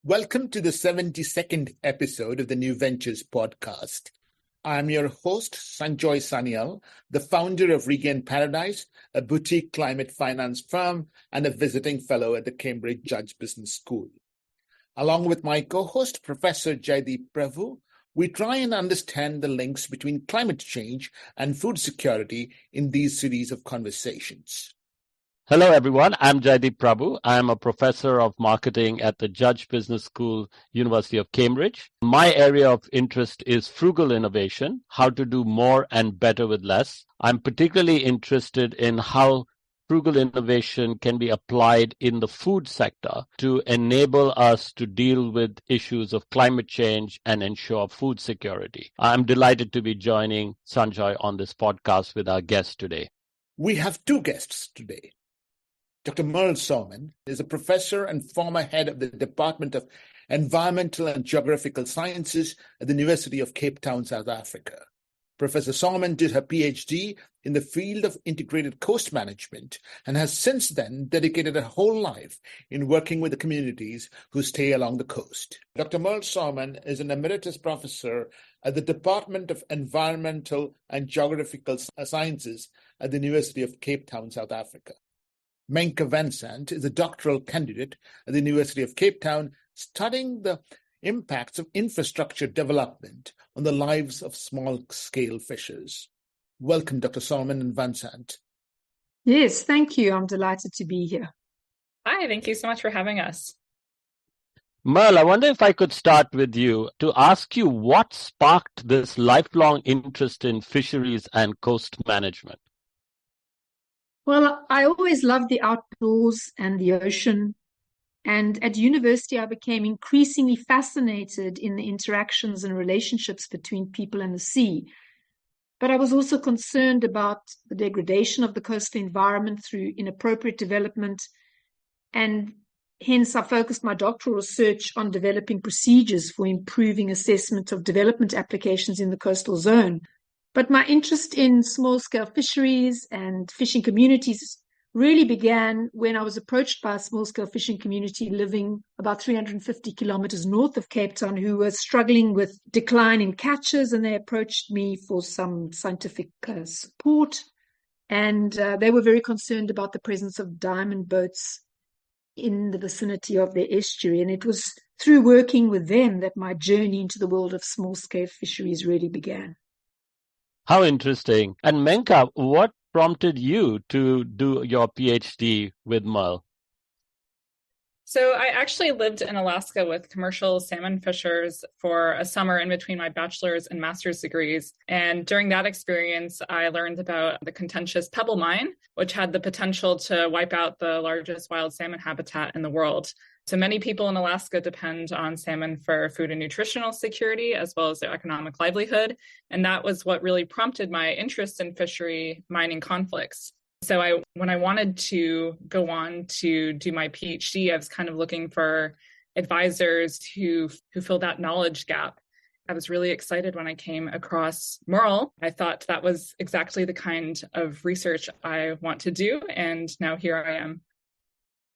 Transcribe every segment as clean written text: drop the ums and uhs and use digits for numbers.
Welcome to the 72nd episode of the New Ventures podcast. I'm your host, Sanjoy Sanyal, the founder of Regain Paradise, a boutique climate finance firm and a visiting fellow at the Cambridge Judge Business School. Along with my co-host, Professor Jaideep Prabhu, we try and understand the links between climate change and food security in these series of conversations. Hello, everyone. I'm Jaideep Prabhu. I'm a professor of marketing at the Judge Business School, University of Cambridge. My area of interest is frugal innovation, how to do more and better with less. I'm particularly interested in how frugal innovation can be applied in the food sector to enable us to deal with issues of climate change and ensure food security. I'm delighted to be joining Sanjoy on this podcast with our guest today. We have two guests today. Dr. Merle Salmon is a professor and former head of the Department of Environmental and Geographical Sciences at the University of Cape Town, South Africa. Professor Salmon did her PhD in the field of integrated coast management and has since then dedicated her whole life in working with the communities who stay along the coast. Dr. Merle Salmon is an emeritus professor at the Department of Environmental and Geographical Sciences at the University of Cape Town, South Africa. Menke Van Sant is a doctoral candidate at the University of Cape Town studying the impacts of infrastructure development on the lives of small-scale fishers. Welcome, Dr. Salmon and Van Sant. Yes, thank you. I'm delighted to be here. Hi, thank you so much for having us. Merle, I wonder if I could start with you to ask you what sparked this lifelong interest in fisheries and coast management? Well, I always loved the outdoors and the ocean. And at university, I became increasingly fascinated in the interactions and relationships between people and the sea. But I was also concerned about the degradation of the coastal environment through inappropriate development. And hence, I focused my doctoral research on developing procedures for improving assessment of development applications in the coastal zone. But my interest in small-scale fisheries and fishing communities really began when I was approached by a small-scale fishing community living about 350 kilometers north of Cape Town who were struggling with decline in catches, and they approached me for some scientific support. And they were very concerned about the presence of diamond boats in the vicinity of their estuary. And it was through working with them that my journey into the world of small-scale fisheries really began. How interesting. And Menke, what prompted you to do your PhD with Merle? So I actually lived in Alaska with commercial salmon fishers for a summer in between my bachelor's and master's degrees. And during that experience, I learned about the contentious pebble mine, which had the potential to wipe out the largest wild salmon habitat in the world. So many people in Alaska depend on salmon for food and nutritional security, as well as their economic livelihood. And that was what really prompted my interest in fishery mining conflicts. So when I wanted to go on to do my PhD, I was kind of looking for advisors who fill that knowledge gap. I was really excited when I came across Merle. I thought that was exactly the kind of research I want to do. And now here I am.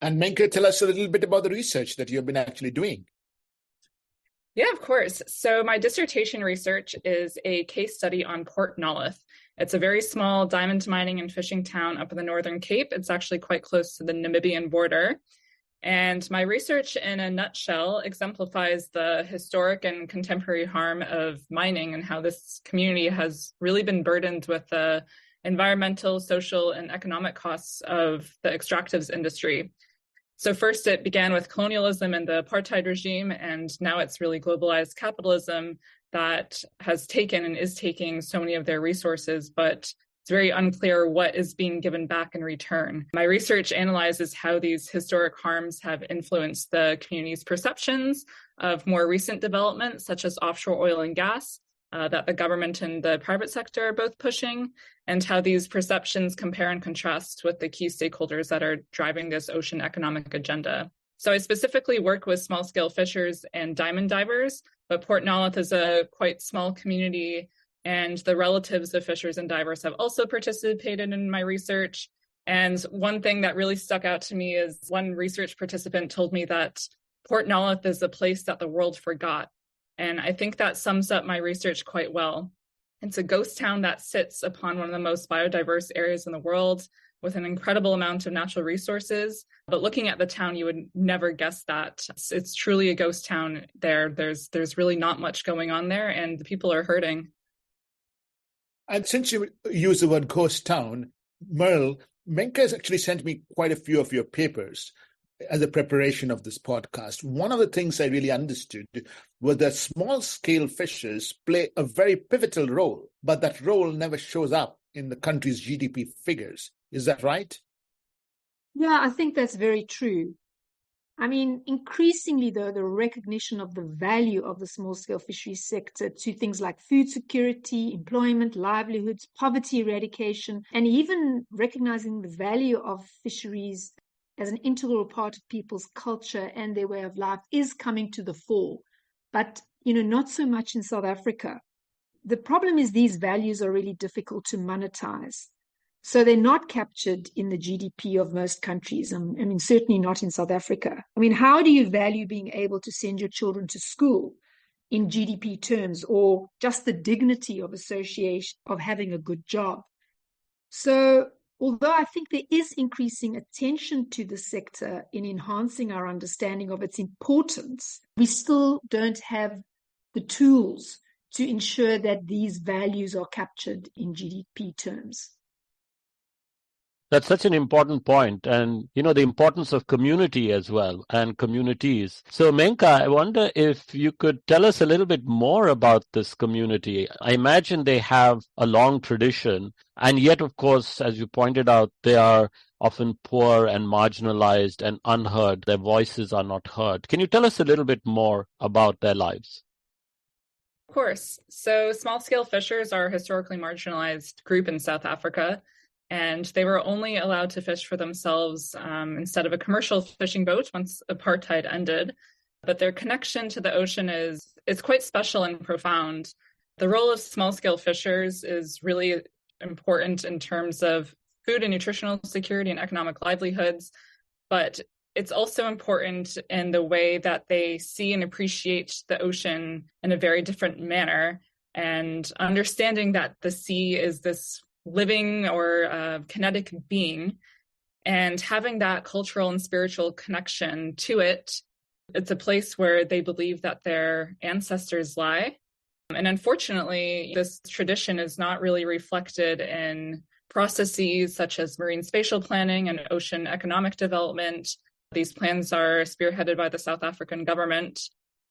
And Menke, tell us a little bit about the research that you've been actually doing. Yeah, of course. So my dissertation research is a case study on Port Nolloth. It's a very small diamond mining and fishing town up in the Northern Cape. It's actually quite close to the Namibian border. And my research in a nutshell exemplifies the historic and contemporary harm of mining and how this community has really been burdened with the environmental, social, and economic costs of the extractives industry. So first it began with colonialism and the apartheid regime, and now it's really globalized capitalism that has taken and is taking so many of their resources, but it's very unclear what is being given back in return. My research analyzes how these historic harms have influenced the community's perceptions of more recent developments, such as offshore oil and gas, that the government and the private sector are both pushing, and how these perceptions compare and contrast with the key stakeholders that are driving this ocean economic agenda. So I specifically work with small-scale fishers and diamond divers, but Port Nolloth is a quite small community, and the relatives of fishers and divers have also participated in my research. And one thing that really stuck out to me is one research participant told me that Port Nolloth is a place that the world forgot. And I think that sums up my research quite well. It's a ghost town that sits upon one of the most biodiverse areas in the world with an incredible amount of natural resources. But looking at the town, you would never guess that. It's truly a ghost town there. There's really not much going on there, and the people are hurting. And since you use the word ghost town, Merle, Menka has actually sent me quite a few of your papers as a preparation of this podcast. One of the things I really understood was that small-scale fishers play a very pivotal role, but that role never shows up in the country's GDP figures. Is that right? Yeah, I think that's very true. I mean, increasingly, though, the recognition of the value of the small-scale fisheries sector to things like food security, employment, livelihoods, poverty eradication, and even recognizing the value of fisheries as an integral part of people's culture and their way of life is coming to the fore. But, not so much in South Africa. The problem is these values are really difficult to monetize. So they're not captured in the GDP of most countries. I mean, certainly not in South Africa. I mean, how do you value being able to send your children to school in GDP terms, or just the dignity of association, of having a good job? So although I think there is increasing attention to the sector in enhancing our understanding of its importance, we still don't have the tools to ensure that these values are captured in GDP terms. That's such an important point, and the importance of community as well, and communities. So Menka, I wonder if you could tell us a little bit more about this community. I imagine they have a long tradition, and yet, of course, as you pointed out, they are often poor and marginalized and unheard. Their voices are not heard. Can you tell us a little bit more about their lives? Of course. So small-scale fishers are a historically marginalized group in South Africa. And they were only allowed to fish for themselves instead of a commercial fishing boat once apartheid ended. But their connection to the ocean is quite special and profound. The role of small-scale fishers is really important in terms of food and nutritional security and economic livelihoods. But it's also important in the way that they see and appreciate the ocean in a very different manner, and understanding that the sea is this living or kinetic being, and having that cultural and spiritual connection to it. It's a place where they believe that their ancestors lie. And unfortunately, this tradition is not really reflected in processes such as marine spatial planning and ocean economic development. These plans are spearheaded by the South African government.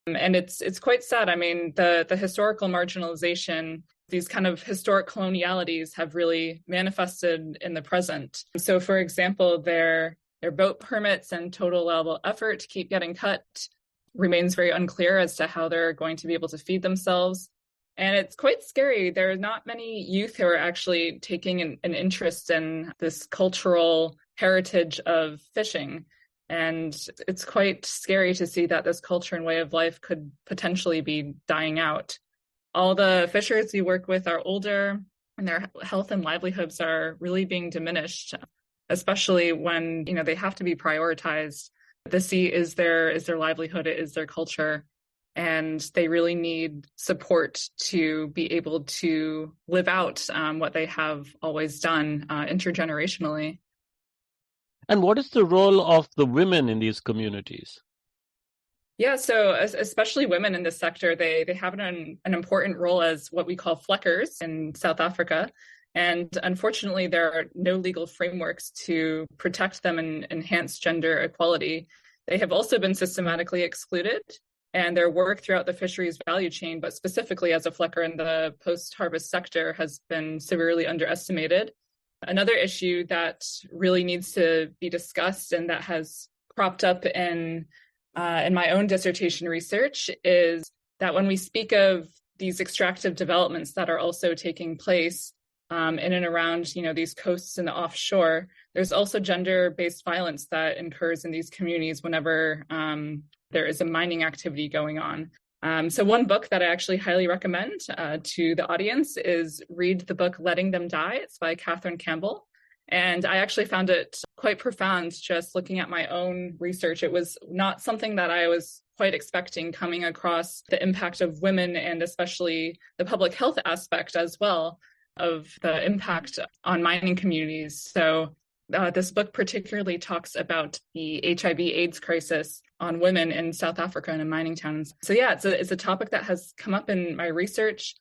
And it's quite sad. I mean, the historical marginalization, these kind of historic colonialities have really manifested in the present. So, for example, their boat permits and total allowable effort keep getting cut. Remains very unclear as to how they're going to be able to feed themselves. And it's quite scary. There are not many youth who are actually taking an interest in this cultural heritage of fishing. And it's quite scary to see that this culture and way of life could potentially be dying out. All the fishers we work with are older, and their health and livelihoods are really being diminished, especially when they have to be prioritized. The sea is their livelihood, it is their culture, and they really need support to be able to live out what they have always done intergenerationally. And what is the role of the women in these communities? Yeah, so especially women in this sector, they have an important role as what we call fleckers in South Africa. And unfortunately, there are no legal frameworks to protect them and enhance gender equality. They have also been systematically excluded, and their work throughout the fisheries value chain, but specifically as a flecker in the post-harvest sector, has been severely underestimated. Another issue that really needs to be discussed, and that has cropped up in my own dissertation research, is that when we speak of these extractive developments that are also taking place in and around, these coasts and the offshore, there's also gender-based violence that occurs in these communities whenever there is a mining activity going on. So one book that I actually highly recommend to the audience is read the book Letting Them Die. It's by Catherine Campbell. And I actually found it quite profound just looking at my own research. It was not something that I was quite expecting, coming across the impact of women and especially the public health aspect as well of the impact on mining communities. So this book particularly talks about the HIV/AIDS crisis on women in South Africa and in mining towns. So yeah, it's a topic that has come up in my research,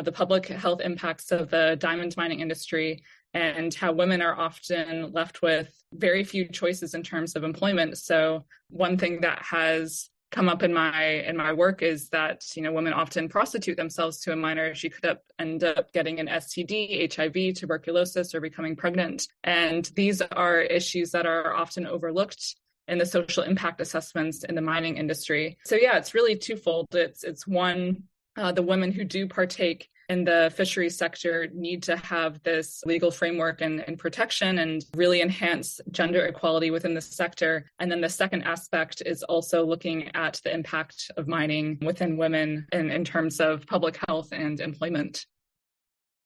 the public health impacts of the diamond mining industry and how women are often left with very few choices in terms of employment. So one thing that has come up in my work is that, women often prostitute themselves to a miner. She could end up getting an STD, HIV, tuberculosis, or becoming pregnant. And these are issues that are often overlooked in the social impact assessments in the mining industry. So yeah, it's really twofold. It's one, the women who do partake in the fisheries sector need to have this legal framework and protection and really enhance gender equality within the sector. And then the second aspect is also looking at the impact of mining within women in terms of public health and employment.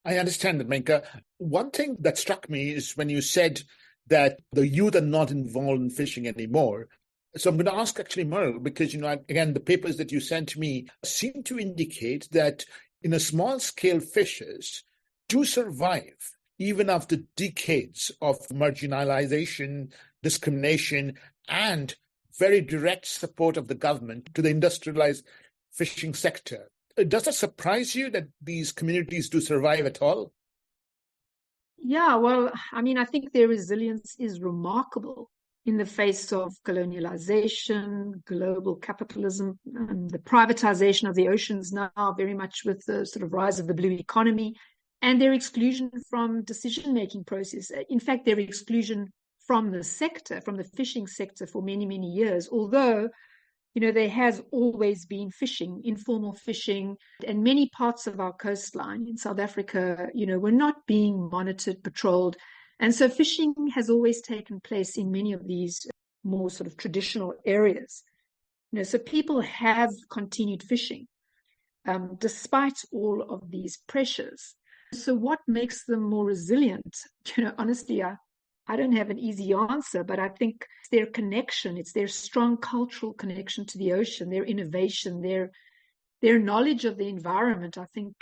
I understand that, Menka. One thing that struck me is when you said that the youth are not involved in fishing anymore. So I'm going to ask actually Merle, because, again, the papers that you sent me seem to indicate that in a small scale, fishers do survive even after decades of marginalization, discrimination, and very direct support of the government to the industrialized fishing sector. Does that surprise you that these communities do survive at all? Yeah, well, I think their resilience is remarkable in the face of colonialization, global capitalism, the privatization of the oceans now, very much with the sort of rise of the blue economy, and their exclusion from decision-making process. In fact, their exclusion from the sector, from the fishing sector for many, many years, although, there has always been fishing, informal fishing, and many parts of our coastline in South Africa, were not being monitored, patrolled. And so fishing has always taken place in many of these more sort of traditional areas. So people have continued fishing despite all of these pressures. So what makes them more resilient? Honestly, I don't have an easy answer, but I think it's their connection. It's their strong cultural connection to the ocean, their innovation, their knowledge of the environment, I think.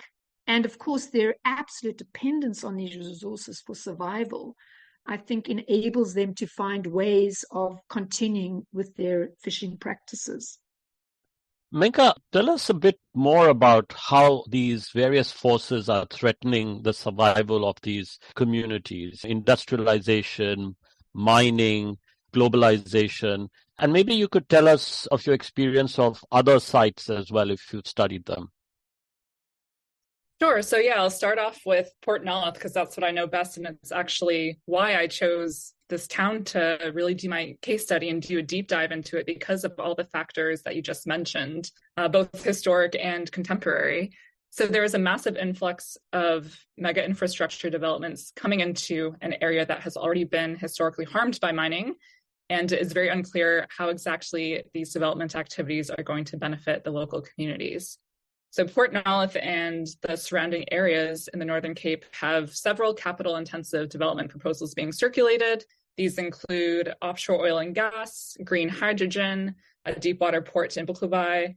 And of course, their absolute dependence on these resources for survival, I think, enables them to find ways of continuing with their fishing practices. Menka, tell us a bit more about how these various forces are threatening the survival of these communities: industrialization, mining, globalization, and maybe you could tell us of your experience of other sites as well if you've studied them. Sure. So yeah, I'll start off with Port Nolloth because that's what I know best. And it's actually why I chose this town to really do my case study and do a deep dive into it, because of all the factors that you just mentioned, both historic and contemporary. So there is a massive influx of mega infrastructure developments coming into an area that has already been historically harmed by mining. And it is very unclear how exactly these development activities are going to benefit the local communities. So Port Nolloth and the surrounding areas in the Northern Cape have several capital-intensive development proposals being circulated. These include offshore oil and gas, green hydrogen, a deepwater port in Bukhlubai,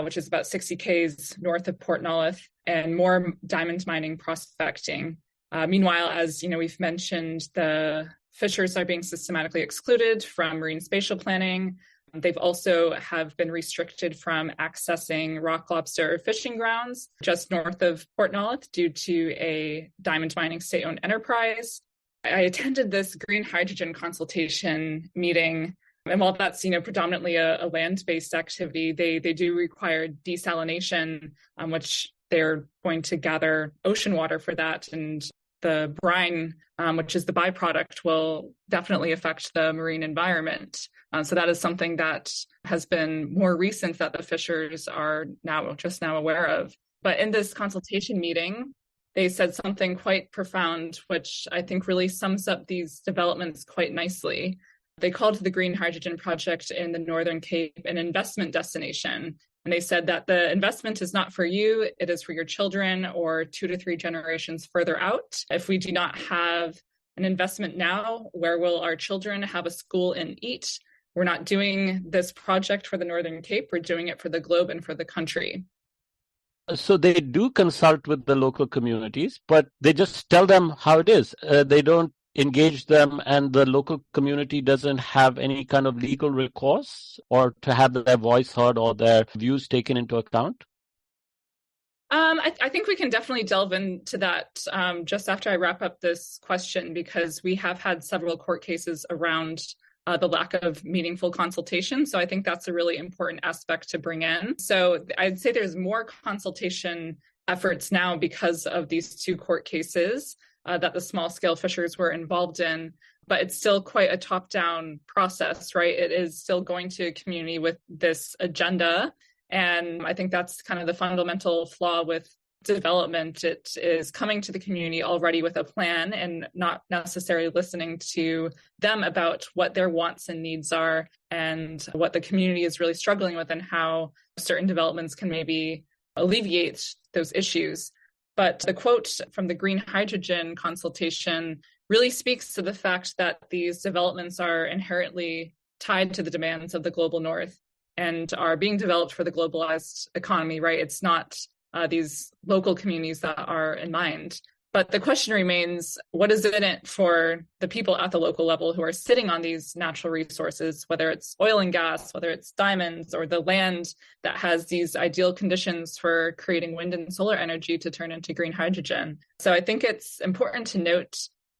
which is about 60 k's north of Port Nolloth, and more diamond mining prospecting. Meanwhile, as we've mentioned, the fishers are being systematically excluded from marine spatial planning. They've also have been restricted from accessing rock lobster fishing grounds just north of Port Nolloth due to a diamond mining state-owned enterprise. I attended this green hydrogen consultation meeting, and while that's predominantly a land-based activity, they do require desalination, which they're going to gather ocean water for that, and the brine, which is the byproduct, will definitely affect the marine environment. So that is something that has been more recent that the fishers are just now aware of. But in this consultation meeting, they said something quite profound, which I think really sums up these developments quite nicely. They called the Green Hydrogen Project in the Northern Cape an investment destination. And they said that the investment is not for you, it is for your children or 2 to 3 generations further out. If we do not have an investment now? Where will our children have a school and eat? We're not doing this project for the Northern Cape. We're doing it for the globe and for the country. So they do consult with the local communities, but they just tell them how it is. They don't engage them, and the local community doesn't have any kind of legal recourse or to have their voice heard or their views taken into account. I think we can definitely delve into that just after I wrap up this question, because we have had several court cases around the lack of meaningful consultation. So I think that's a really important aspect to bring in. So I'd say there's more consultation efforts now because of these two court cases that the small scale fishers were involved in, but it's still quite a top-down process, right? It is still going to a community with this agenda. And I think that's kind of the fundamental flaw with development. It is coming to the community already with a plan and not necessarily listening to them about what their wants and needs are and what the community is really struggling with and how certain developments can maybe alleviate those issues. But the quote from the green hydrogen consultation really speaks to the fact that these developments are inherently tied to the demands of the global north and are being developed for the globalized economy, right? It's not these local communities that are in mind. But the question remains, what is in it for the people at the local level who are sitting on these natural resources, whether it's oil and gas, whether it's diamonds, or the land that has these ideal conditions for creating wind and solar energy to turn into green hydrogen? So I think it's important to note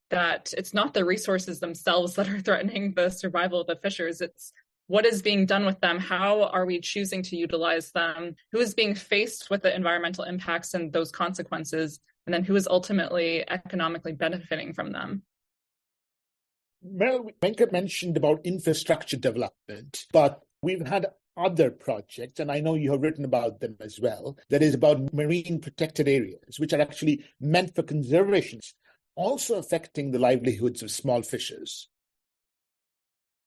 that it's not the resources themselves that are threatening the survival of the fishers. It's what is being done with them? How are we choosing to utilize them? Who is being faced with the environmental impacts and those consequences? And then who is ultimately economically benefiting from them? Well, Venkat mentioned about infrastructure development, but we've had other projects, and I know you have written about them as well, that is about marine protected areas, which are actually meant for conservation, also affecting the livelihoods of small fishers.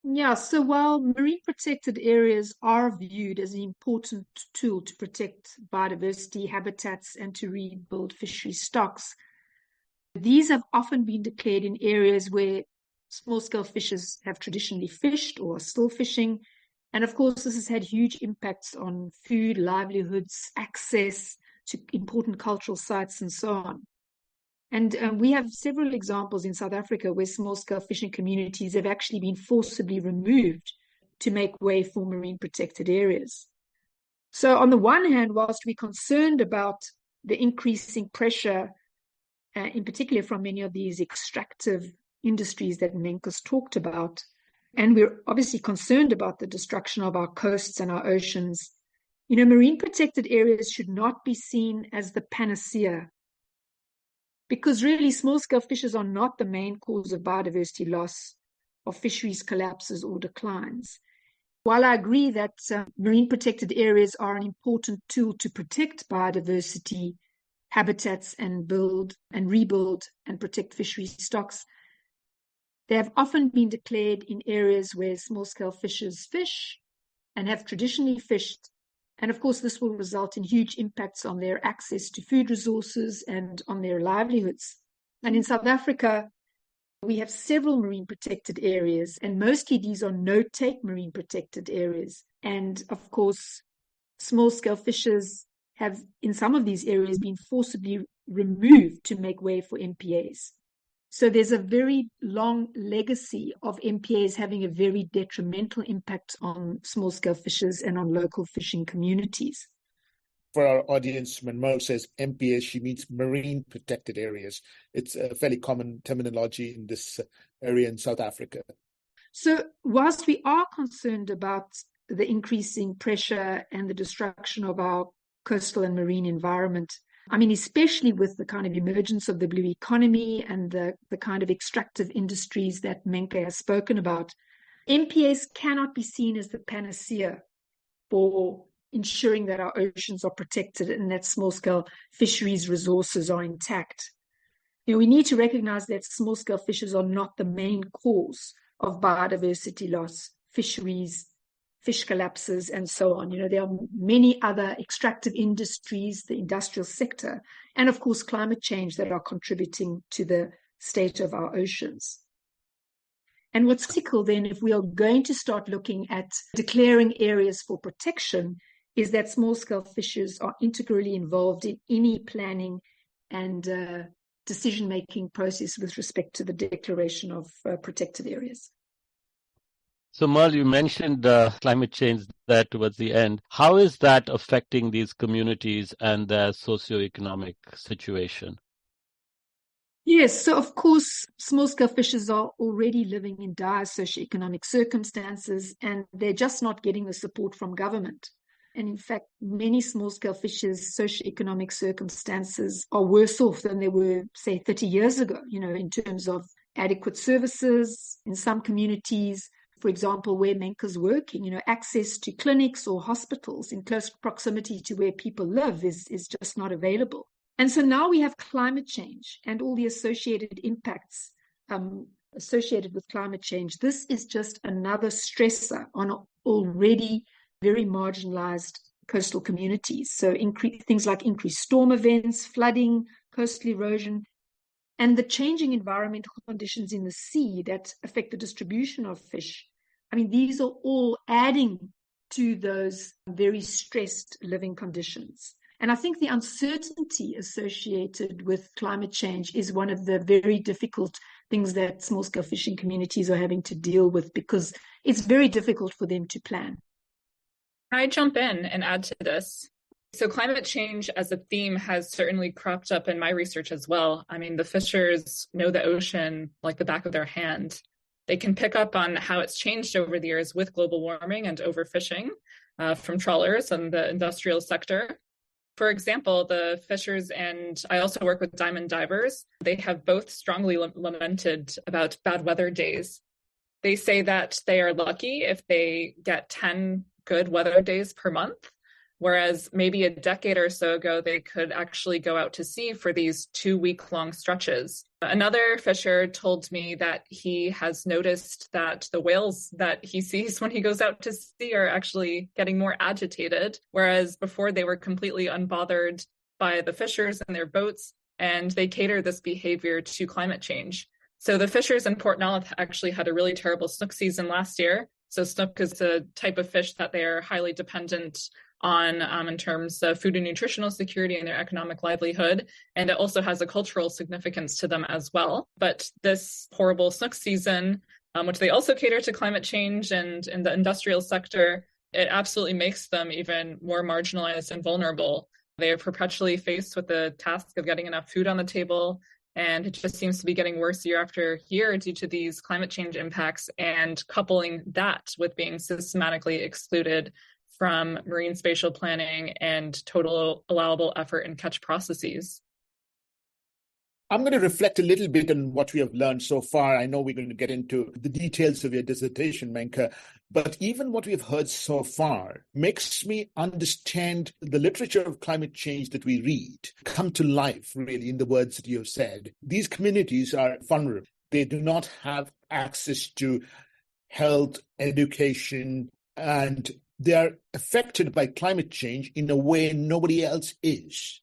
Yeah, so while marine protected areas are viewed as an important tool to protect biodiversity, habitats, and to rebuild fishery stocks, these have often been declared in areas where small-scale fishers have traditionally fished or are still fishing. And of course, this has had huge impacts on food, livelihoods, access to important cultural sites, and so on. And we have several examples in South Africa where small-scale fishing communities have actually been forcibly removed to make way for marine protected areas. So on the one hand, whilst we're concerned about the increasing pressure, in particular from many of these extractive industries that Menka's talked about, and we're obviously concerned about the destruction of our coasts and our oceans, marine protected areas should not be seen as the panacea, because really small-scale fishers are not the main cause of biodiversity loss, of fisheries collapses or declines. While I agree that marine protected areas are an important tool to protect biodiversity, habitats, and build and rebuild and protect fishery stocks, they have often been declared in areas where small-scale fishers fish and have traditionally fished. And of course, this will result in huge impacts on their access to food resources and on their livelihoods. And in South Africa, we have several marine protected areas, and mostly these are no-take marine protected areas. And of course, small-scale fishers have, in some of these areas, been forcibly removed to make way for MPAs. So there's a very long legacy of MPAs having a very detrimental impact on small-scale fishers and on local fishing communities. For our audience, when Merle says MPAs, she means marine protected areas. It's a fairly common terminology in this area in South Africa. So whilst we are concerned about the increasing pressure and the destruction of our coastal and marine environment, I mean, especially with the kind of emergence of the blue economy and the kind of extractive industries that Menka has spoken about, MPAs cannot be seen as the panacea for ensuring that our oceans are protected and that small-scale fisheries resources are intact. We need to recognize that small-scale fishers are not the main cause of biodiversity loss, fisheries, fish collapses, and so on. There are many other extractive industries, the industrial sector, and of course climate change that are contributing to the state of our oceans. And what's critical then, if we are going to start looking at declaring areas for protection, is that small-scale fishers are integrally involved in any planning and decision-making process with respect to the declaration of protected areas. So, Merle, you mentioned climate change there towards the end. How is that affecting these communities and their socioeconomic situation? Yes, so of course, small-scale fishers are already living in dire socioeconomic circumstances, and they're just not getting the support from government. And in fact, many small-scale fishers' socioeconomic circumstances are worse off than they were, say, 30 years ago, in terms of adequate services in some communities. For example, where Menka's working, access to clinics or hospitals in close proximity to where people live is just not available. And so now we have climate change and all the associated impacts associated with climate change. This is just another stressor on already very marginalized coastal communities. So things like increased storm events, flooding, coastal erosion, and the changing environmental conditions in the sea that affect the distribution of fish. I mean, these are all adding to those very stressed living conditions. And I think the uncertainty associated with climate change is one of the very difficult things that small-scale fishing communities are having to deal with, because it's very difficult for them to plan. Can I jump in and add to this? So climate change as a theme has certainly cropped up in my research as well. I mean, the fishers know the ocean like the back of their hand. They can pick up on how it's changed over the years with global warming and overfishing from trawlers and the industrial sector. For example, the fishers, and I also work with diamond divers, they have both strongly lamented about bad weather days. They say that they are lucky if they get 10 good weather days per month, whereas maybe a decade or so ago, they could actually go out to sea for these 2-week-long stretches. Another fisher told me that he has noticed that the whales that he sees when he goes out to sea are actually getting more agitated, whereas before they were completely unbothered by the fishers and their boats, and they cater this behavior to climate change. So the fishers in Port Nolloth actually had a really terrible snook season last year. So snook is a type of fish that they are highly dependent on in terms of food and nutritional security and their economic livelihood. And it also has a cultural significance to them as well. But this horrible snook season, which they also cater to climate change and in the industrial sector, it absolutely makes them even more marginalized and vulnerable. They are perpetually faced with the task of getting enough food on the table. And it just seems to be getting worse year after year due to these climate change impacts, and coupling that with being systematically excluded from marine spatial planning and total allowable effort and catch processes. I'm going to reflect a little bit on what we have learned so far. I know we're going to get into the details of your dissertation, Menka, but even what we've heard so far makes me understand the literature of climate change that we read come to life, really, in the words that you have said. These communities are vulnerable. They do not have access to health, education, and they are affected by climate change in a way nobody else is.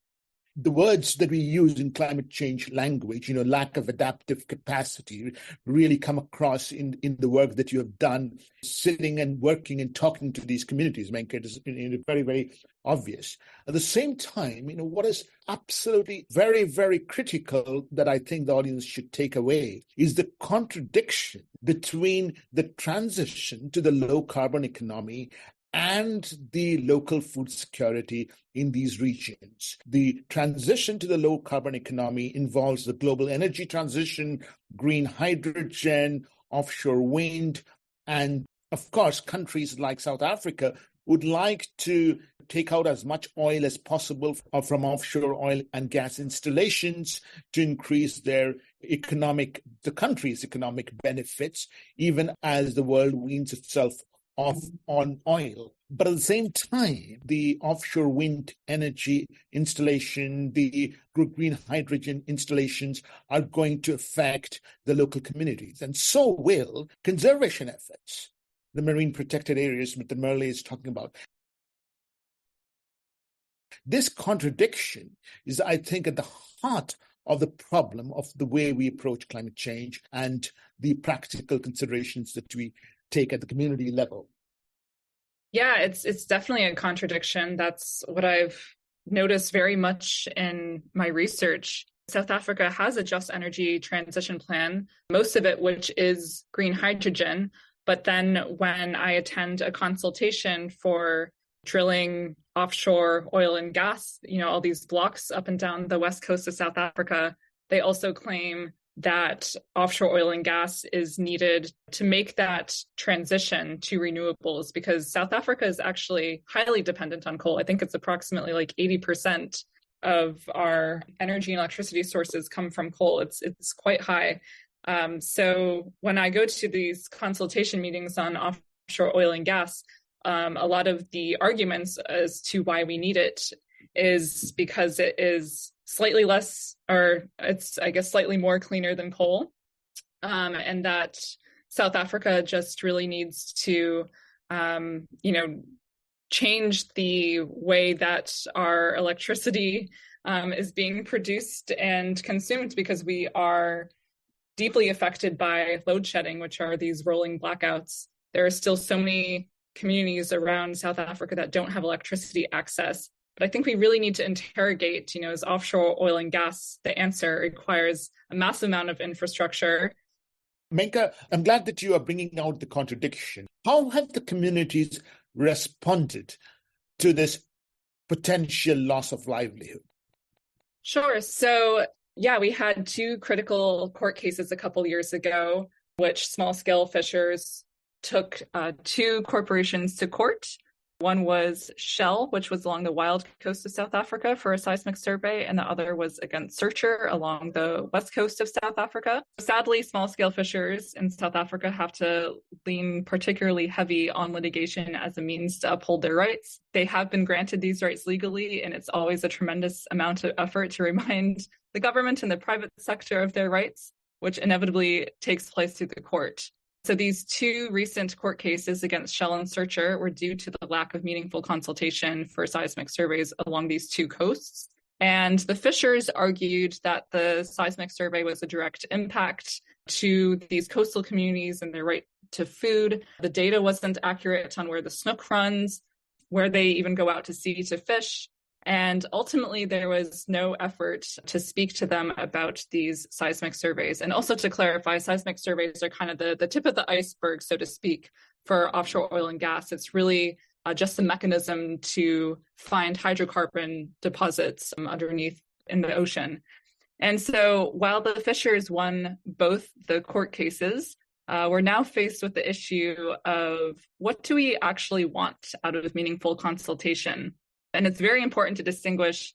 The words that we use in climate change language, lack of adaptive capacity, really come across in the work that you have done, sitting and working and talking to these communities. Menka, it is very, very obvious. At the same time, what is absolutely very, very critical that I think the audience should take away is the contradiction between the transition to the low carbon economy and the local food security in these regions. The transition to the low carbon economy involves the global energy transition, green hydrogen, offshore wind, and of course, countries like South Africa would like to take out as much oil as possible from offshore oil and gas installations to increase the country's economic benefits, even as the world weans itself off on oil. But at the same time, the offshore wind energy installation, the green hydrogen installations are going to affect the local communities. And so will conservation efforts, the marine protected areas that Merle is talking about. This contradiction is, I think, at the heart of the problem of the way we approach climate change and the practical considerations that we take at the community level? Yeah, it's definitely a contradiction. That's what I've noticed very much in my research. South Africa has a just energy transition plan, most of it which is green hydrogen. But then when I attend a consultation for drilling offshore oil and gas, all these blocks up and down the west coast of South Africa, they also claim that offshore oil and gas is needed to make that transition to renewables, because South Africa is actually highly dependent on coal. I think it's approximately like 80% of our energy and electricity sources come from coal. It's quite high. So when I go to these consultation meetings on offshore oil and gas, a lot of the arguments as to why we need it is because it is slightly less, or it's, I guess, slightly more cleaner than coal. And that South Africa just really needs to, change the way that our electricity is being produced and consumed, because we are deeply affected by load shedding, which are these rolling blackouts. There are still so many communities around South Africa that don't have electricity access. But I think we really need to interrogate, is offshore oil and gas the answer? It requires a massive amount of infrastructure. Menka, I'm glad that you are bringing out the contradiction. How have the communities responded to this potential loss of livelihood? Sure. So, yeah, we had two critical court cases a couple years ago, which small-scale fishers took two corporations to court. One was Shell, which was along the wild coast of South Africa for a seismic survey, and the other was against Searcher along the west coast of South Africa. Sadly, small-scale fishers in South Africa have to lean particularly heavy on litigation as a means to uphold their rights. They have been granted these rights legally, and it's always a tremendous amount of effort to remind the government and the private sector of their rights, which inevitably takes place through the court. So these two recent court cases against Shell and Searcher were due to the lack of meaningful consultation for seismic surveys along these two coasts. And the fishers argued that the seismic survey was a direct impact to these coastal communities and their right to food. The data wasn't accurate on where the snook runs, where they even go out to sea to fish. And ultimately, there was no effort to speak to them about these seismic surveys. And also to clarify, seismic surveys are kind of the tip of the iceberg, so to speak, for offshore oil and gas. It's really just a mechanism to find hydrocarbon deposits underneath in the ocean. And so while the fishers won both the court cases, we're now faced with the issue of what do we actually want out of meaningful consultation? And it's very important to distinguish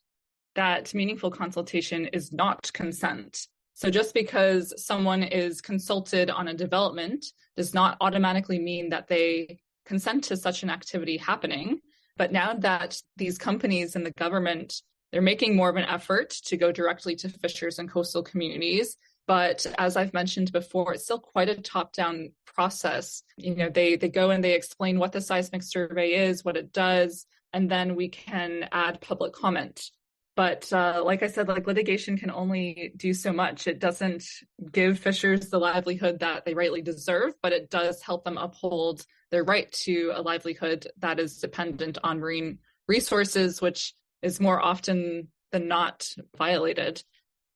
that meaningful consultation is not consent. So just because someone is consulted on a development does not automatically mean that they consent to such an activity happening. But now that these companies and the government, they're making more of an effort to go directly to fishers and coastal communities. But as I've mentioned before, it's still quite a top-down process. They go and they explain what the seismic survey is, what it does, and then we can add public comment. But like I said, litigation can only do so much. It doesn't give fishers the livelihood that they rightly deserve, but it does help them uphold their right to a livelihood that is dependent on marine resources, which is more often than not violated.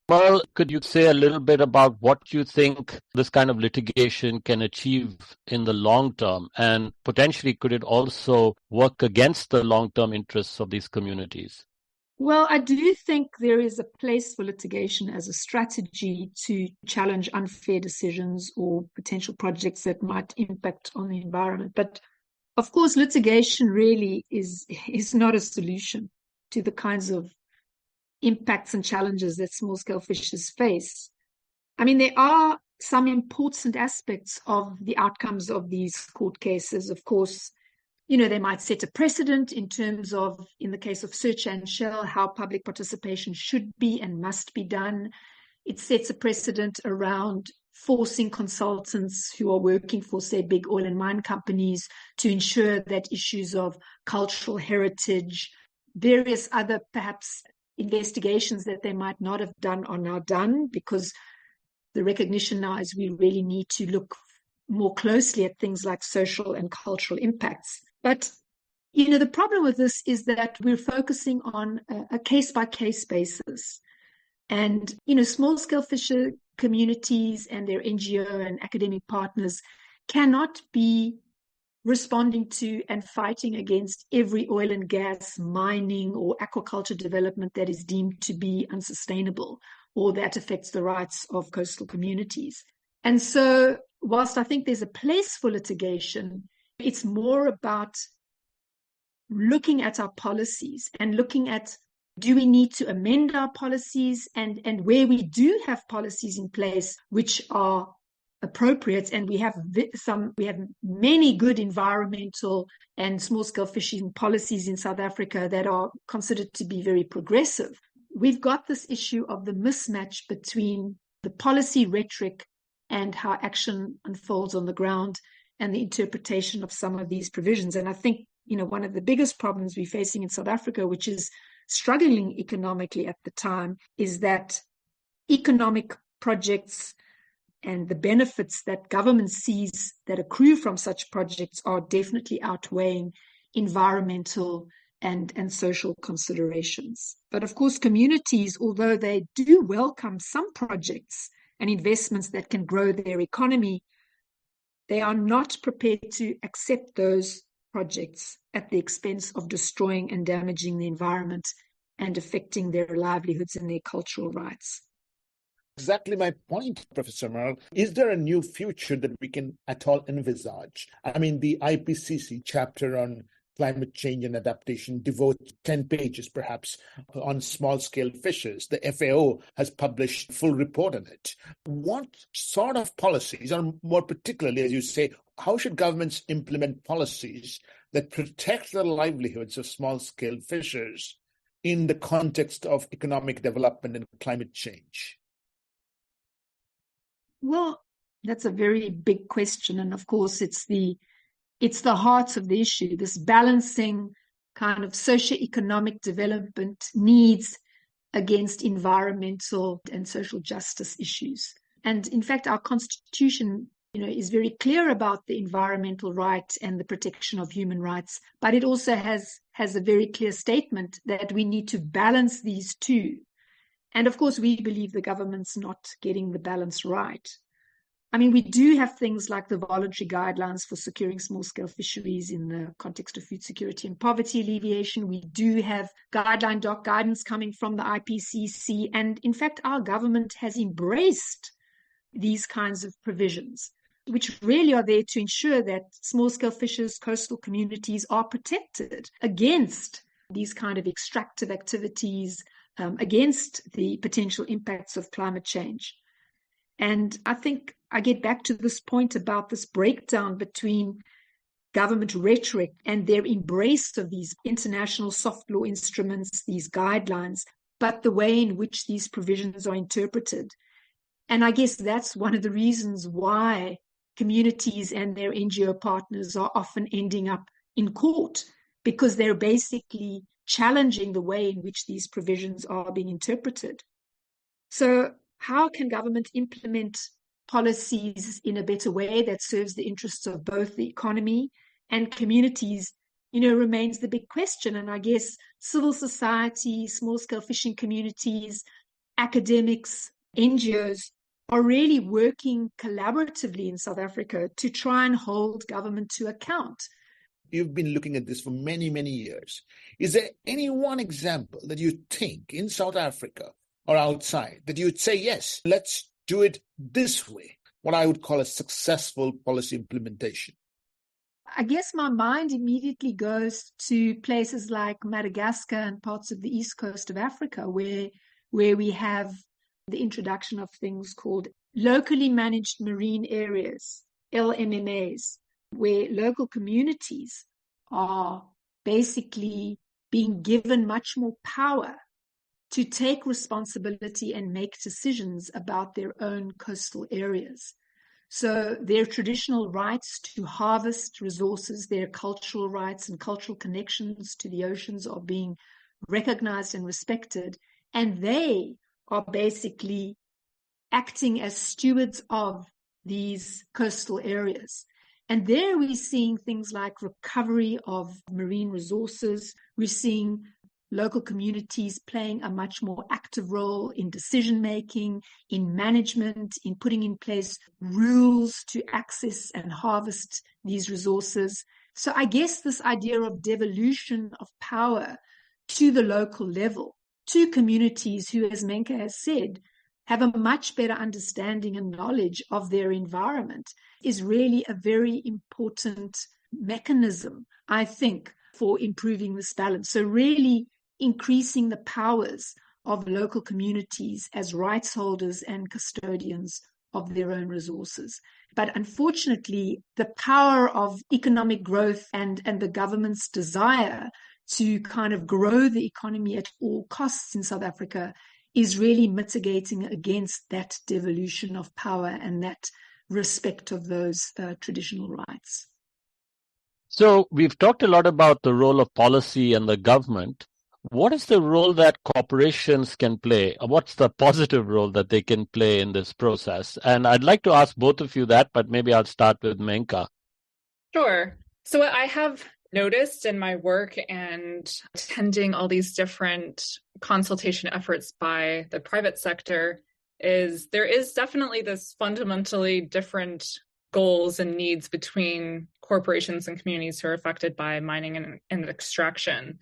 Well, could you say a little bit about what you think this kind of litigation can achieve in the long term? And potentially, could it also work against the long-term interests of these communities? Well, I do think there is a place for litigation as a strategy to challenge unfair decisions or potential projects that might impact on the environment. But of course, litigation really is not a solution to the kinds of impacts and challenges that small-scale fishers face. I mean, there are some important aspects of the outcomes of these court cases. Of course, they might set a precedent in terms of, in the case of Searcher and Shell, how public participation should be and must be done. It sets a precedent around forcing consultants who are working for, say, big oil and mine companies to ensure that issues of cultural heritage, various other perhaps investigations that they might not have done are now done, because the recognition now is we really need to look more closely at things like social and cultural impacts. But, the problem with this is that we're focusing on a case-by-case basis. And, small-scale fisher communities and their NGO and academic partners cannot be responding to and fighting against every oil and gas mining or aquaculture development that is deemed to be unsustainable or that affects the rights of coastal communities. And so whilst I think there's a place for litigation, it's more about looking at our policies and looking at, do we need to amend our policies, and where we do have policies in place which are appropriate, and we have many good environmental and small-scale fishing policies in South Africa that are considered to be very progressive. We've got this issue of the mismatch between the policy rhetoric and how action unfolds on the ground and the interpretation of some of these provisions. And I think, one of the biggest problems we're facing in South Africa, which is struggling economically at the time, is that economic projects and the benefits that government sees that accrue from such projects are definitely outweighing environmental and social considerations. But of course, communities, although they do welcome some projects and investments that can grow their economy, they are not prepared to accept those projects at the expense of destroying and damaging the environment and affecting their livelihoods and their cultural rights. Exactly my point, Professor Merle. Is there a new future that we can at all envisage? I mean, the IPCC chapter on climate change and adaptation devotes 10 pages, perhaps, on small-scale fisheries. The FAO has published a full report on it. What sort of policies, or more particularly, as you say, how should governments implement policies that protect the livelihoods of small-scale fishers in the context of economic development and climate change? Well, that's a very big question. And of course, it's the heart of the issue, this balancing kind of socioeconomic development needs against environmental and social justice issues. And in fact, our constitution, is very clear about the environmental right and the protection of human rights, but it also has a very clear statement that we need to balance these two. And of course, we believe the government's not getting the balance right. I mean, we do have things like the voluntary guidelines for securing small-scale fisheries in the context of food security and poverty alleviation. We do have guidance coming from the IPCC. And in fact, our government has embraced these kinds of provisions, which really are there to ensure that small-scale fishers, coastal communities are protected against these kind of extractive activities, against the potential impacts of climate change. And I think I get back to this point about this breakdown between government rhetoric and their embrace of these international soft law instruments, these guidelines, but the way in which these provisions are interpreted. And I guess that's one of the reasons why communities and their NGO partners are often ending up in court, because they're basically challenging the way in which these provisions are being interpreted. So how can government implement policies in a better way that serves the interests of both the economy and communities, remains the big question. And I guess civil society, small-scale fishing communities, academics, NGOs are really working collaboratively in South Africa to try and hold government to account. You've been looking at this for many, many years. Is there any one example that you think in South Africa or outside that you would say, yes, let's do it this way, what I would call a successful policy implementation? I guess my mind immediately goes to places like Madagascar and parts of the east coast of Africa, where we have the introduction of things called locally managed marine areas, LMMAs, where local communities are basically being given much more power to take responsibility and make decisions about their own coastal areas. So their traditional rights to harvest resources, their cultural rights and cultural connections to the oceans are being recognized and respected, and they are basically acting as stewards of these coastal areas. And there we're seeing things like recovery of marine resources. We're seeing local communities playing a much more active role in decision-making, in management, in putting in place rules to access and harvest these resources. So I guess this idea of devolution of power to the local level, to communities who, as Menka has said, have a much better understanding and knowledge of their environment, is really a very important mechanism, I think, for improving this balance. So really increasing the powers of local communities as rights holders and custodians of their own resources. But unfortunately, the power of economic growth and the government's desire to kind of grow the economy at all costs in South Africa is really mitigating against that devolution of power and that respect of those traditional rights. So we've talked a lot about the role of policy and the government. What is the role that corporations can play? What's the positive role that they can play in this process? And I'd like to ask both of you that, but maybe I'll start with Menka. Sure. So what I have noticed in my work and attending all these different consultation efforts by the private sector is there is definitely this fundamentally different goals and needs between corporations and communities who are affected by mining and extraction.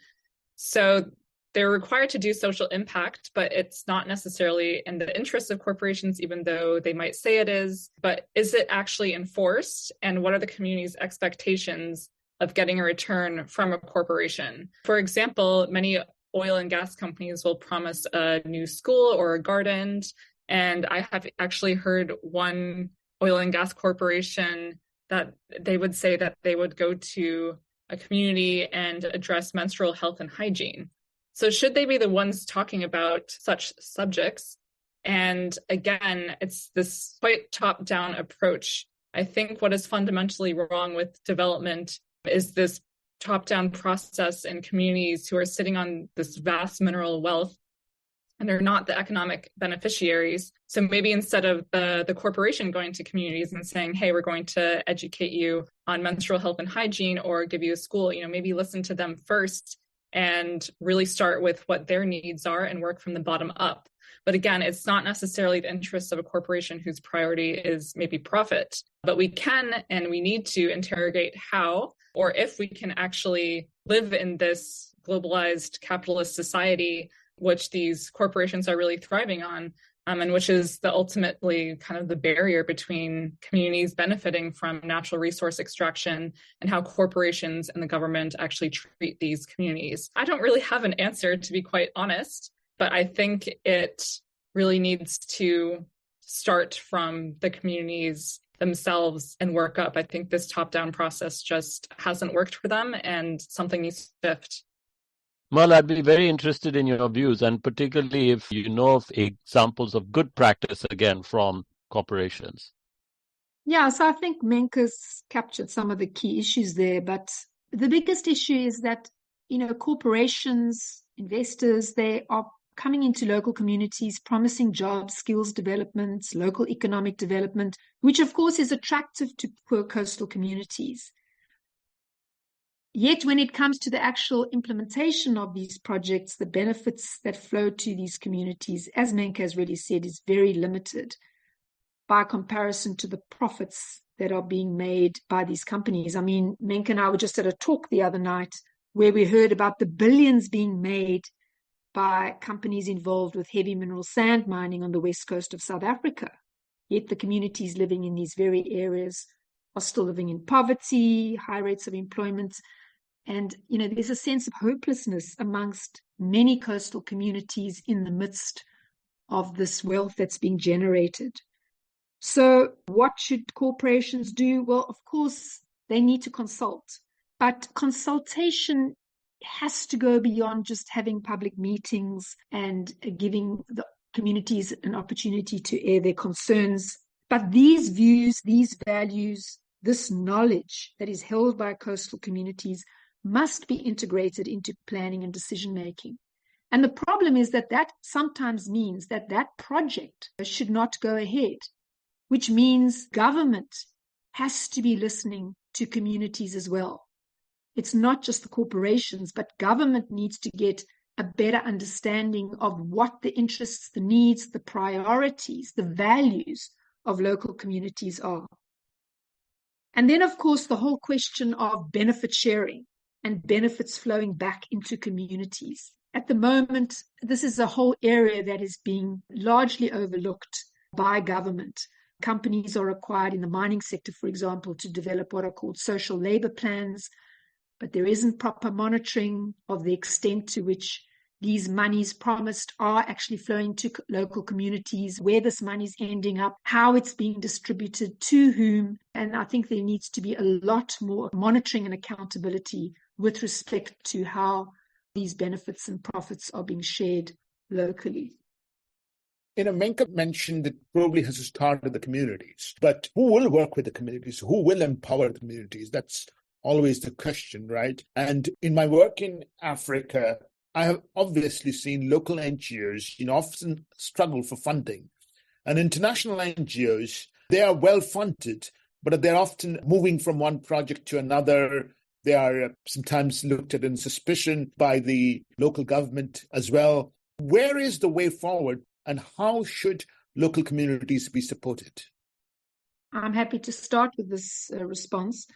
So they're required to do social impact, but it's not necessarily in the interest of corporations, even though they might say it is. But is it actually enforced? And what are the community's expectations of getting a return from a corporation? For example, many oil and gas companies will promise a new school or a garden. And I have actually heard one oil and gas corporation that they would say that they would go to a community and address menstrual health and hygiene. So should they be the ones talking about such subjects? And again, it's this quite top-down approach. I think what is fundamentally wrong with development is this top-down process in communities who are sitting on this vast mineral wealth and they're not the economic beneficiaries. So maybe instead of the corporation going to communities and saying, hey, we're going to educate you on menstrual health and hygiene or give you a school, maybe listen to them first and really start with what their needs are and work from the bottom up. But again, it's not necessarily the interests of a corporation whose priority is maybe profit. But we can and we need to interrogate how or if we can actually live in this globalized capitalist society which these corporations are really thriving on, and which is the ultimately kind of the barrier between communities benefiting from natural resource extraction and how corporations and the government actually treat these communities. I don't really have an answer, to be quite honest, but I think it really needs to start from the communities themselves and work up. I think this top-down process just hasn't worked for them and something needs to shift. Well, I'd be very interested in your views, and particularly if you know of examples of good practice, again, from corporations. Yeah, so I think Menka's captured some of the key issues there, but the biggest issue is that, corporations, investors, they are coming into local communities, promising jobs, skills development, local economic development, which of course is attractive to poor coastal communities. Yet when it comes to the actual implementation of these projects, the benefits that flow to these communities, as Menka has really said, is very limited by comparison to the profits that are being made by these companies. I mean, Menka and I were just at a talk the other night where we heard about the billions being made by companies involved with heavy mineral sand mining on the west coast of South Africa. Yet the communities living in these very areas are still living in poverty, high rates of employment. And, there's a sense of hopelessness amongst many coastal communities in the midst of this wealth that's being generated. So what should corporations do? Well, of course, they need to consult. But consultation has to go beyond just having public meetings and giving the communities an opportunity to air their concerns. But these views, these values, this knowledge that is held by coastal communities must be integrated into planning and decision-making. And the problem is that that sometimes means that that project should not go ahead, which means government has to be listening to communities as well. It's not just the corporations, but government needs to get a better understanding of what the interests, the needs, the priorities, the values of local communities are. And then, of course, the whole question of benefit sharing and benefits flowing back into communities. At the moment, this is a whole area that is being largely overlooked by government. Companies are required in the mining sector, for example, to develop what are called social labor plans, but there isn't proper monitoring of the extent to which these monies promised are actually flowing to local communities, where this money is ending up, how it's being distributed, to whom. And I think there needs to be a lot more monitoring and accountability with respect to how these benefits and profits are being shared locally. Menka mentioned that probably has to start with the communities, but who will work with the communities? Who will empower the communities? That's always the question, right? And in my work in Africa, I have obviously seen local NGOs, often struggle for funding. And international NGOs, they are well funded, but they're often moving from one project to another. They are sometimes looked at in suspicion by the local government as well. Where is the way forward, and how should local communities be supported? I'm happy to start with this response.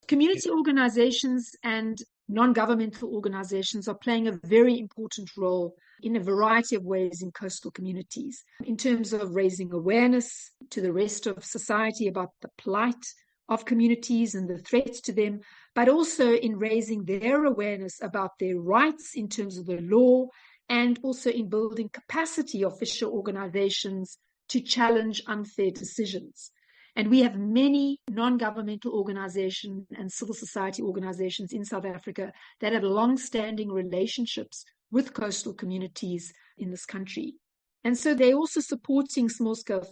Community organizations and non-governmental organizations are playing a very important role in a variety of ways in coastal communities, in terms of raising awareness to the rest of society about the plight of communities and the threats to them, but also in raising their awareness about their rights in terms of the law, and also in building capacity of fisher organizations to challenge unfair decisions. And we have many non-governmental organizations and civil society organizations in South Africa that have long-standing relationships with coastal communities in this country. And so they're also supporting small-scale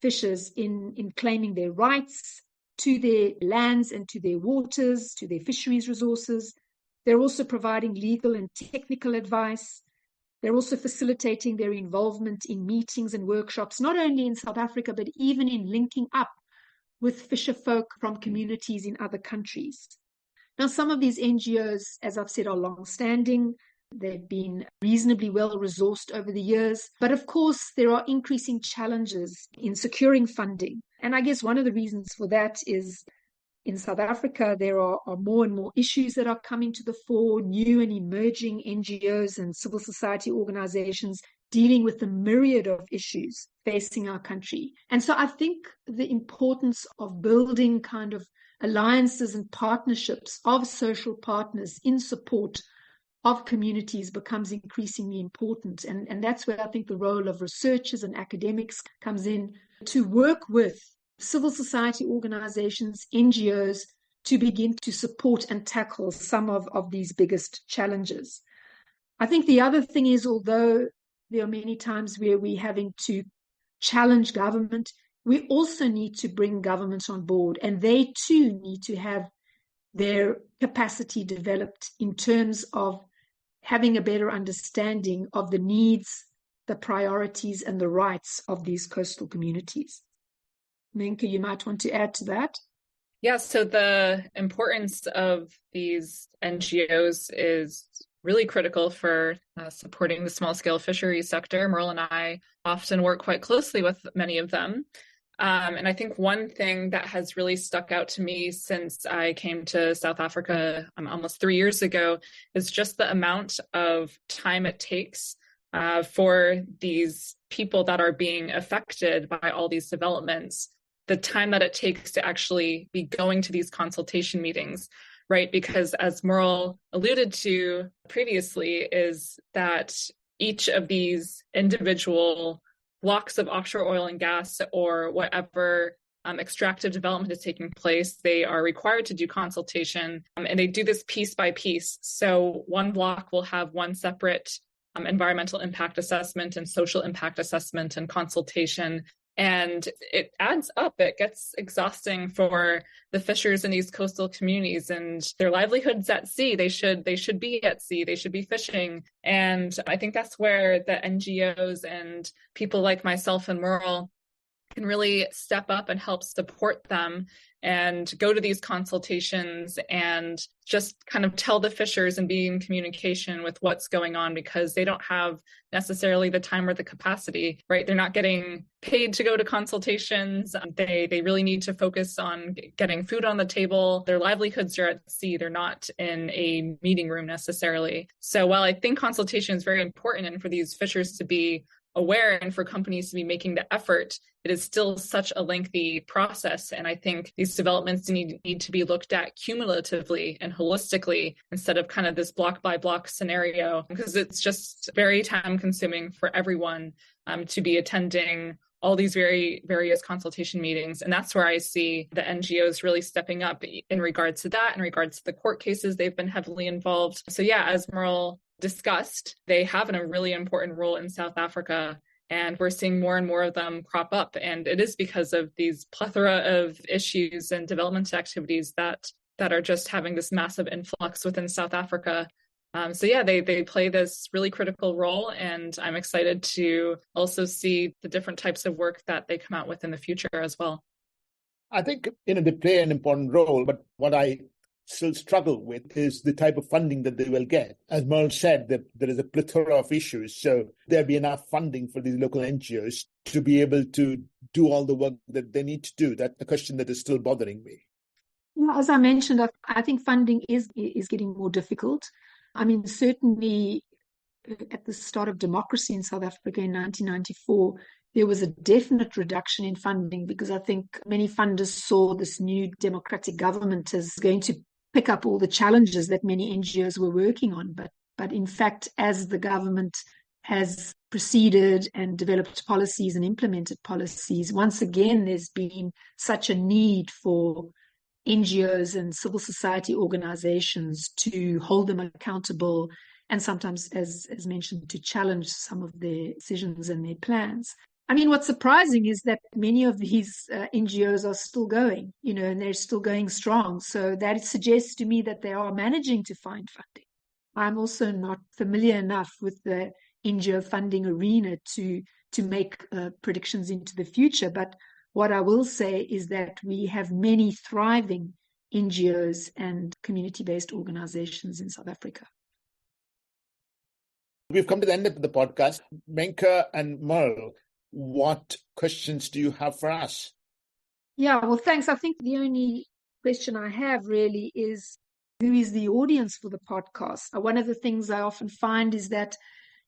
fishers in claiming their rights to their lands and to their waters, to their fisheries resources. They're also providing legal and technical advice. They're also facilitating their involvement in meetings and workshops, not only in South Africa, but even in linking up with fisher folk from communities in other countries. Now, some of these NGOs, as I've said, are long-standing. They've been reasonably well-resourced over the years. But of course, there are increasing challenges in securing funding. And I guess one of the reasons for that is in South Africa, there are more and more issues that are coming to the fore, new and emerging NGOs and civil society organizations dealing with the myriad of issues facing our country. And so I think the importance of building kind of alliances and partnerships of social partners in support of communities becomes increasingly important. And that's where I think the role of researchers and academics comes in, to work with civil society organizations, NGOs, to begin to support and tackle some of these biggest challenges. I think the other thing is, although there are many times where we're having to challenge government, we also need to bring government on board, and they too need to have their capacity developed in terms of having a better understanding of the needs, the priorities, and the rights of these coastal communities. Menka, you might want to add to that. Yeah, so the importance of these NGOs is really critical for supporting the small-scale fisheries sector. Merle and I often work quite closely with many of them. And I think one thing that has really stuck out to me since I came to South Africa almost 3 years ago is just the amount of time it takes for these people that are being affected by all these developments, the time that it takes to actually be going to these consultation meetings, right? Because as Merle alluded to previously, is that each of these individual blocks of offshore oil and gas or whatever extractive development is taking place, they are required to do consultation, and they do this piece by piece. So one block will have one separate environmental impact assessment and social impact assessment and consultation. And it adds up. It gets exhausting for the fishers in these coastal communities, and their livelihoods at sea. They should be at sea. They should be fishing. And I think that's where the NGOs and people like myself and Merle can really step up and help support them and go to these consultations and just kind of tell the fishers and be in communication with what's going on, because they don't have necessarily the time or the capacity, right? They're not getting paid to go to consultations. They really need to focus on getting food on the table. Their livelihoods are at sea. They're not in a meeting room necessarily. So while I think consultation is very important and for these fishers to be aware and for companies to be making the effort, it is still such a lengthy process. And I think these developments need to be looked at cumulatively and holistically instead of kind of this block by block scenario, because it's just very time consuming for everyone to be attending all these various consultation meetings. And that's where I see the NGOs really stepping up in regards to that, in regards to the court cases they've been heavily involved. So yeah, as Merle discussed, they have a really important role in South Africa, and we're seeing more and more of them crop up. And it is because of these plethora of issues and development activities that are just having this massive influx within South Africa. So yeah, they play this really critical role, and I'm excited to also see the different types of work that they come out with in the future as well. I think, they play an important role, but what I still struggle with is the type of funding that they will get. As Merle said, that there is a plethora of issues, so there'll be enough funding for these local NGOs to be able to do all the work that they need to do. That's a question that is still bothering me. Yeah, as I mentioned, I think funding is getting more difficult. I mean, certainly at the start of democracy in South Africa in 1994, there was a definite reduction in funding because I think many funders saw this new democratic government as going to pick up all the challenges that many NGOs were working on. But in fact, as the government has proceeded and developed policies and implemented policies, once again, there's been such a need for NGOs and civil society organizations to hold them accountable and sometimes, as mentioned, to challenge some of their decisions and their plans. I mean, what's surprising is that many of these NGOs are still going, and they're still going strong. So that suggests to me that they are managing to find funding. I'm also not familiar enough with the NGO funding arena to make predictions into the future. But what I will say is that we have many thriving NGOs and community-based organizations in South Africa. We've come to the end of the podcast. Menka and Merle, what questions do you have for us? Yeah, well, thanks. I think the only question I have really is, who is the audience for the podcast? One of the things I often find is that,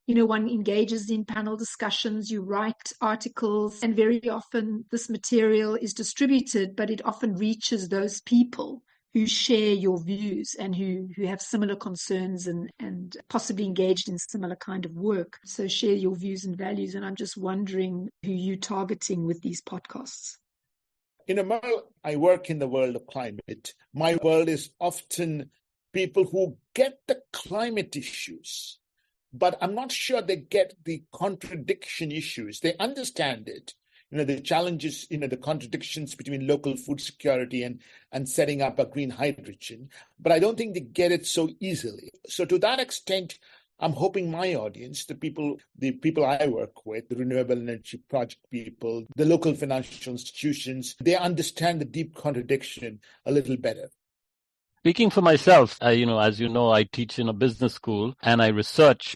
one engages in panel discussions, you write articles, and very often this material is distributed, but it often reaches those people who share your views and who have similar concerns and possibly engaged in similar kind of work. So share your views and values. And I'm just wondering who you're targeting with these podcasts. Merle, I work in the world of climate. My world is often people who get the climate issues, but I'm not sure they get the contradiction issues. They understand it. The challenges, the contradictions between local food security and setting up a green hydrogen, but I don't think they get it so easily. So to that extent, I'm hoping my audience, the people I work with, the renewable energy project people, the local financial institutions, they understand the deep contradiction a little better. Speaking for myself, as you know, I teach in a business school and I research,